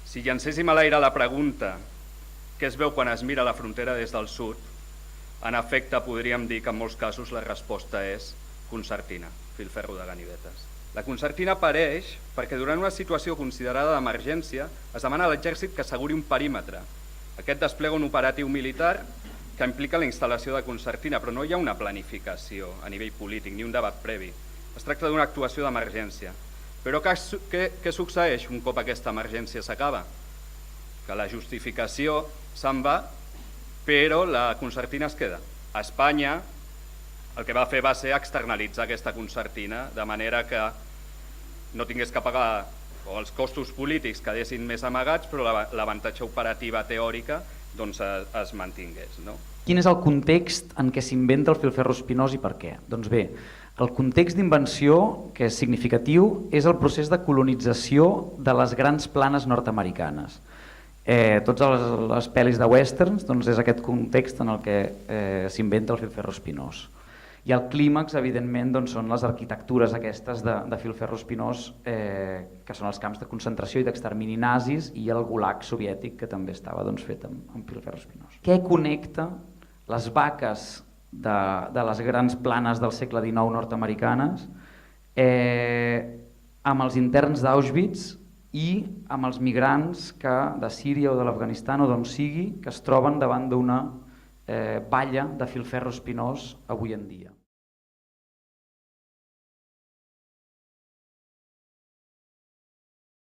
Si llancéssim a l'aire la pregunta què es veu quan es mira la frontera des del sud, en efecte podríem dir que en molts casos la resposta és concertina, filferro de ganivetes. La concertina apareix perquè durant una situació considerada d'emergència es demana a l'exèrcit que asseguri un perímetre. Aquest desplega un operatiu militar que implica la instal·lació de concertina, però no hi ha una planificació a nivell polític ni un debat previ. Es tracta d'una actuació d'emergència. Però què succeeix un cop aquesta emergència s'acaba? Que la justificació se'n va, però la concertina es queda. A Espanya el que va fer va ser externalitzar aquesta concertina de manera que no tingués que pagar, o els costos polítics quedessin més amagats, però l'avantatge operativa teòrica doncs, es mantingués. No? Quin és el context en què s'inventa el filferro espinós i per què? Doncs bé, el context d'invenció, que és significatiu, és el procés de colonització de les grans planes nord-americanes. Totes les pel·lis de westerns doncs és aquest context en el que s'inventa el filferro espinós. I el clímax, evidentment, doncs, són les arquitectures aquestes de filferro espinós, que són els camps de concentració i d'extermini nazis, i el gulag soviètic, que també estava fet amb filferro espinós. Què connecta les vaques de les grans planes del segle XIX nord-americanes amb els interns d'Auschwitz i amb els migrants de Síria o de l'Afganistan o d'on sigui que es troben davant d'una valla de filferro espinós avui en dia?